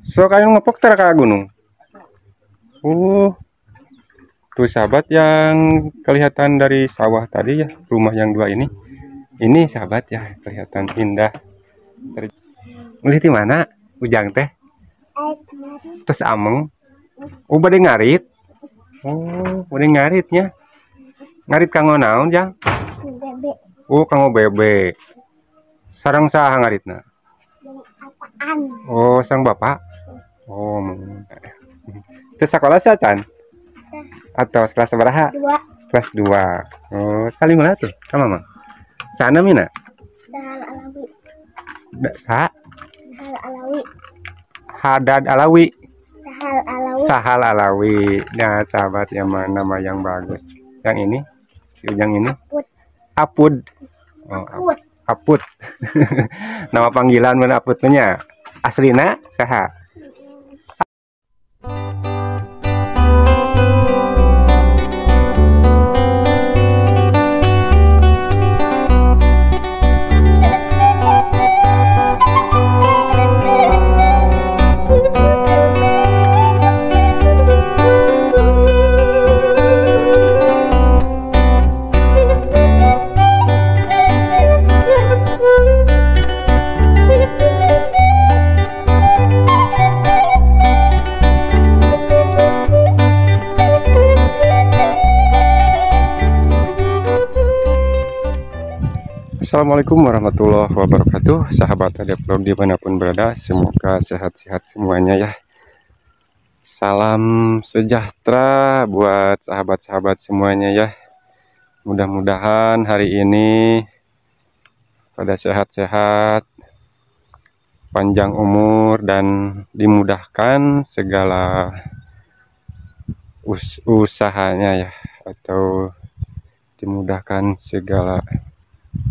So kayu ngepok tera ka gunung. Tuh sahabat yang kelihatan dari sawah tadi ya, rumah yang dua ini. Ini sahabat ya, kelihatan indah. Melihat di mana? Ujang teh. Terus ameng. Oh, bade ngarit. Oh, bade ngaritnya. Ngarit kanggo naon, Jang? Bebe. Oh, kanggo bebe. Sareng saha ngaritna? Apaan? Oh, sang bapak. Oh, terus sekolah sih Acan? Atau kelas berapa? 2. Kelas 2. Oh, saling mana tuh? Sama Mang. Sana mina? Dahal Alawi. Sa? Dahal Alawi. Hadad Alawi. Sahal Alawi. Sahal Alawi. Nah, sahabat yang mana nama yang bagus? Yang ini? Yang ini? Aput. Apud. Oh, Aput. Aput. Nama panggilan mana Aputnya? Aslina saha? Assalamualaikum warahmatullahi wabarakatuh. Sahabat Adepro dimanapun berada, semoga sehat-sehat semuanya ya. Salam sejahtera buat sahabat-sahabat semuanya ya. Mudah-mudahan hari ini pada sehat-sehat, panjang umur, dan dimudahkan segala usahanya ya, atau dimudahkan segala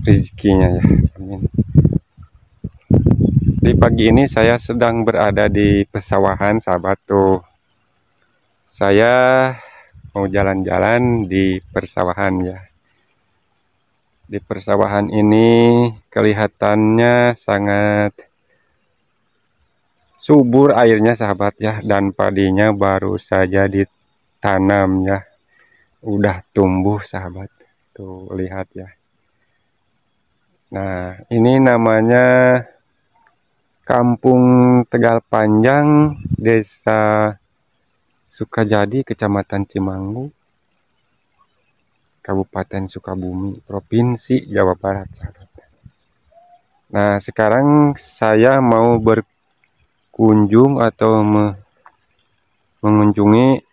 rezekinya ya. Amin. Di pagi ini saya sedang berada di pesawahan sahabat tuh. Saya mau jalan-jalan di persawahan ya. Di persawahan ini kelihatannya sangat subur airnya sahabat ya, dan padinya baru saja ditanam ya. Udah tumbuh sahabat. Tuh lihat ya. Nah, ini namanya Kampung Tegal Panjang, Desa Sukajadi, Kecamatan Cimanggu, Kabupaten Sukabumi, Provinsi Jawa Barat, sahabat. Nah, sekarang saya mau berkunjung atau mengunjungi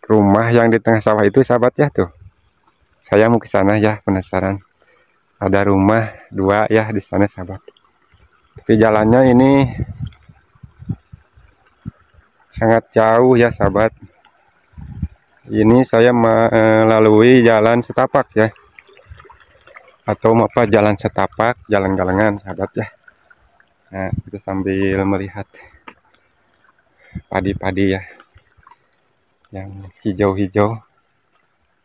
rumah yang di tengah sawah itu, sahabat ya tuh. Saya mau ke sana ya, penasaran. Ada rumah 2 ya di sana sahabat. Tapi jalannya ini sangat jauh ya sahabat. Ini saya melalui jalan setapak ya. Atau apa, jalan setapak, jalan galengan sahabat ya. Nah, kita sambil melihat padi-padi ya. Yang hijau-hijau.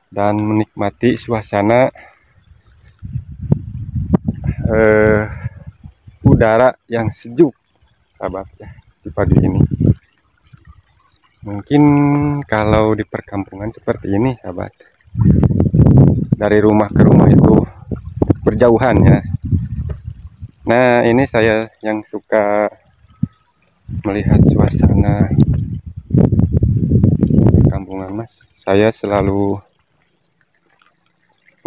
Dan menikmati suasana udara yang sejuk sahabat ya di pagi ini. Mungkin kalau di perkampungan seperti ini sahabat, dari rumah ke rumah itu berjauhan ya. Nah, ini saya yang suka melihat suasana perkampungan mas. Saya selalu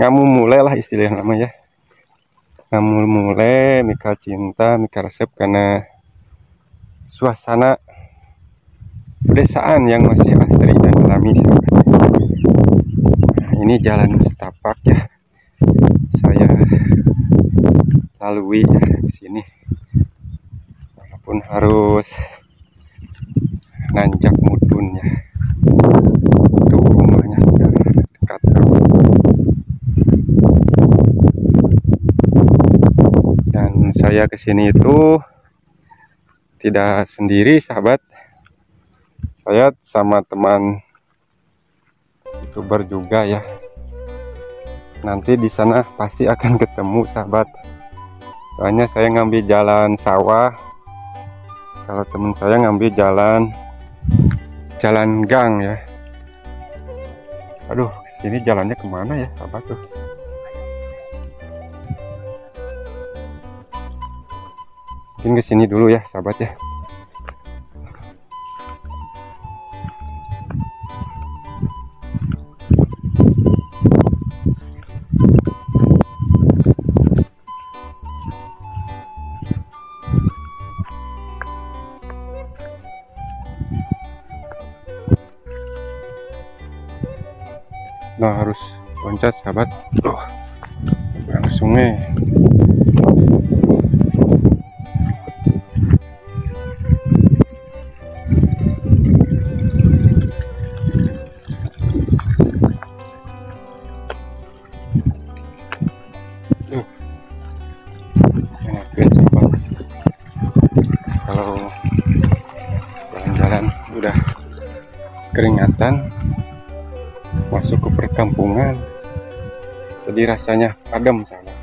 mulai lah istilah namanya ya. Mulai mika cinta, mika resep karena suasana pedesaan yang masih asri dan alami sahabat. Nah, ini jalan setapak ya. Saya lalui ya ke sini. Walaupun harus nanjak mudun ya. Tuh rumahnya sudah dekat. Dan saya kesini itu tidak sendiri sahabat. Saya sama teman YouTuber juga ya. Nanti di sana pasti akan ketemu sahabat. Soalnya saya ngambil jalan sawah Kalau teman saya ngambil jalan gang ya. Aduh, sini jalannya kemana ya, sahabat tuh? Mungkin ke sini dulu ya, sahabat ya. Nah, harus loncat sahabat. Yang sungai. Enak sahabat. Kalau jalan-jalan udah keringatan, masuk ke perkampungan, jadi rasanya adem sahabat.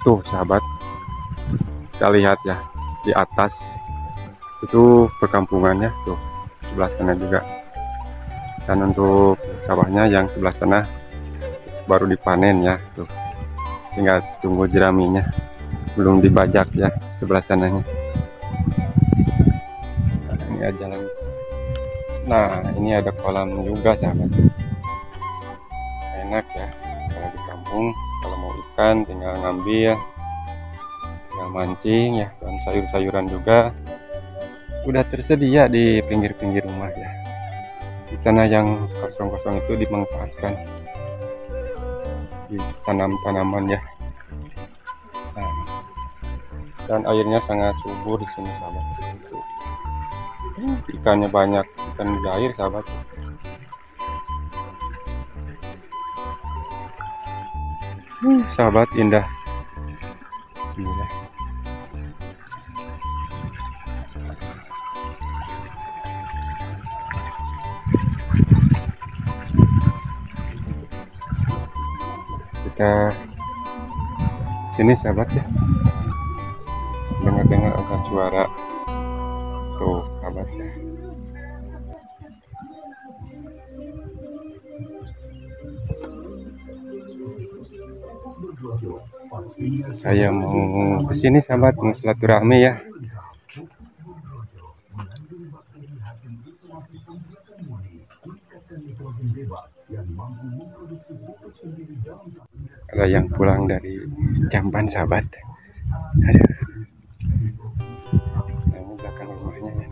Tuh sahabat, kita lihat ya di atas itu perkampungannya tuh, sebelah sana juga. Dan untuk sawahnya yang sebelah sana baru dipanen ya, tuh tinggal tunggu jeraminya, belum dibajak ya sebelah sananya. Nah, ini ada jalan. Nah, ini ada kolam juga sahabat. Enak ya kalau di kampung, kalau mau ikan tinggal ngambil, tinggal mancing ya. Dan sayur-sayuran juga udah tersedia di pinggir-pinggir rumah ya. Di tanah yang kosong-kosong itu dimanfaatkan ditanam tanaman ya. Nah, dan airnya sangat subur di sini sahabat. Ikannya banyak, ikan air sahabat. Sahabat, indah. Bismillah. Kita sini sahabat ya, dengar-dengar ada suara tuh sahabat ya. Saya mau kesini sahabat, mau silaturahmi ya. Ada yang pulang dari Jamban sahabat. Ada. Nah, ini belakang rumahnya ya.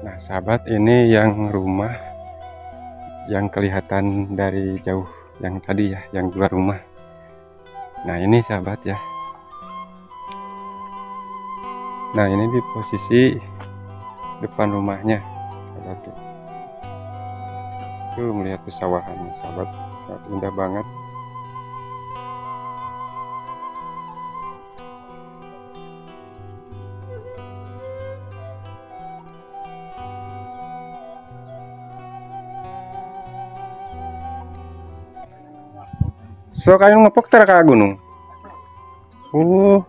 Nah sahabat, ini yang rumah yang kelihatan dari jauh yang tadi ya, yang luar rumah. Nah ini sahabat ya. Nah ini di posisi depan rumahnya sahabat tuh. Tuh melihat pesawahan sahabat, sangat indah banget. So kayu ngepok ka gunung. Tuh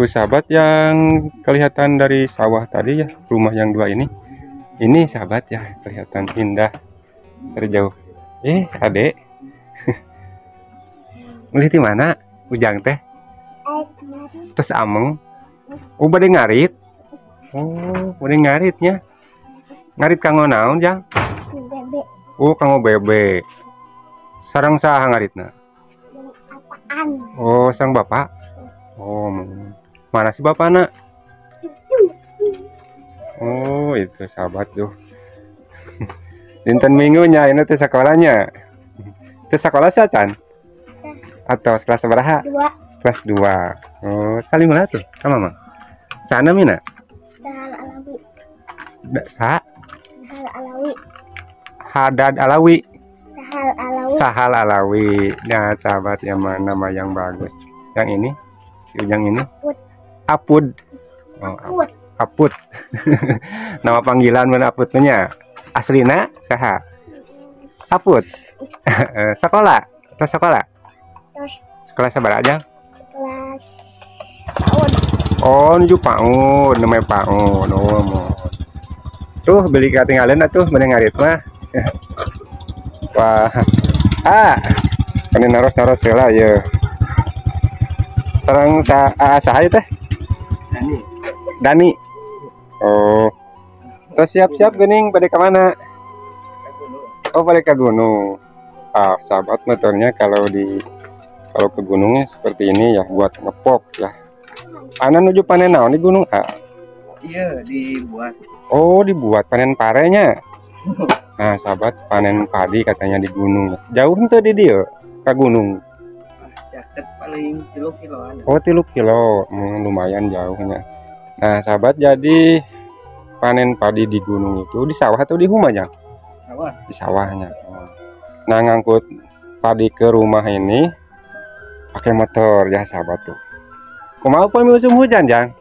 sahabat, yang kelihatan dari sawah tadi ya, rumah yang dua ini Ini sahabat ya, kelihatan indah dari jauh. Adek. Mulih di mana? Ujang teh. Kemarin Terus ameng. Oh, bade ngarit. Oh, bade ngaritnya. Ngarit kanggo naon, Jang? bebek Oh, kanggo bebe. Sareng saha ngaritna? yang apaan? Oh, sang bapak. Oh, mana sih bapakna? Oh, itu sahabat tuh. Dinten minggunya ini tuh sekolahnya. Itu sekolah sih Acan? Atau kelas berapa? 2. Kelas 2. Oh, saling mana tuh? Sama mama. Sana mina? Sahal alawi. Sa Sahal alawi. Hadad Alawi. Sahal alawi. Sahal Alawi. Nah, sahabat yang mana nama yang bagus? Yang ini? Yang ini? Aput. Apud. Oh, Aput. Aput. Nama panggilan mana Aputnya? Aslina saha? Aput. Sekolah. Atau sekolah? Terus Sekolah sabar aja. kelas tahun. Oh, nuju paun, namanya paun. Oh, mau. Tuh beli ketinggalan atuh mending ngarit mah. Wah. Ini naros-naros heula ya. Sareng saha teh? Dani. Oh. Terus siap-siap geuning pada ke mana? Oh, balik ke gunung. Sahabat motornya kalau ke gunungnya seperti ini ya buat ngepop ya. Ana nuju panen naon di gunung? Iya, dibuat. Oh, dibuat panen parenya. Nah, sahabat panen padi katanya di gunung. Jauh henteu di dieu ka gunung. Jaket paling 3 kiloan. Oh, 3 kilo. Lumayan jauhnya. Nah, sahabat jadi panen padi di gunung itu di sawah atau di rumah, Jang? Sawah. Di sawahnya. Nah, ngangkut padi ke rumah ini pakai motor ya sahabat tuh. Kumaha poe musim hujan, Jang?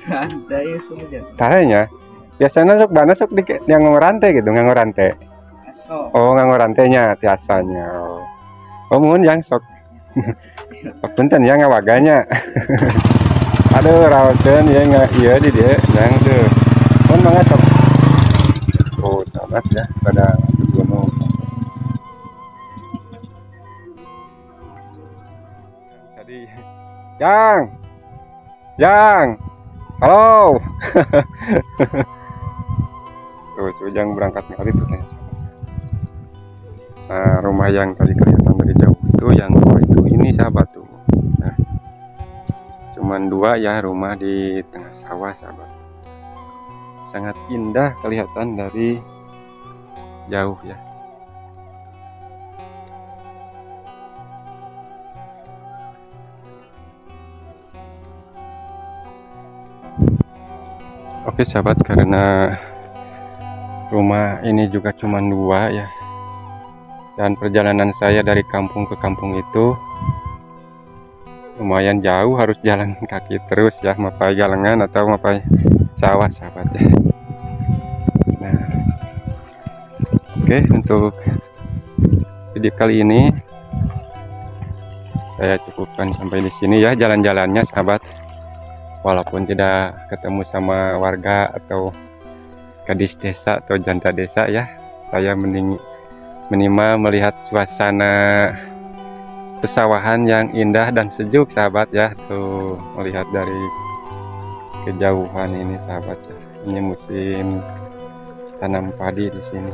Ada ya sudah. Tarenya biasanya sok bana sok yang rantai gitu, nganggo rantai. Aso. Oh, nganggo rantainya tiasanya. Oh, mun Jang sok. Punten ya ngawaganya. Aduh, raoseun ya ieu di dieu, Jang tuh. Mun mangga sok. Oh, sahabat ya pada gunung. Tadi Jang, halo. Tuh, Ujang berangkat kali tuh. Nah, rumah yang tadi kelihatan dari jauh itu yang dua itu ini sahabat tuh. Nah, cuman 2 ya rumah di tengah sawah sahabat. Sangat indah kelihatan dari jauh ya. Oke sahabat, karena rumah ini juga cuma 2 ya, dan perjalanan saya dari kampung ke kampung itu lumayan jauh, harus jalan kaki terus ya, mapai galengan atau mapai sawah sahabat ya. Nah, oke, untuk video kali ini saya cukupkan sampai di sini ya jalan-jalannya sahabat. Walaupun tidak ketemu sama warga atau gadis desa atau janda desa ya, saya minimal melihat suasana pesawahan yang indah dan sejuk sahabat ya. Tuh melihat dari kejauhan ini sahabat ya. Ini musim tanam padi di sini.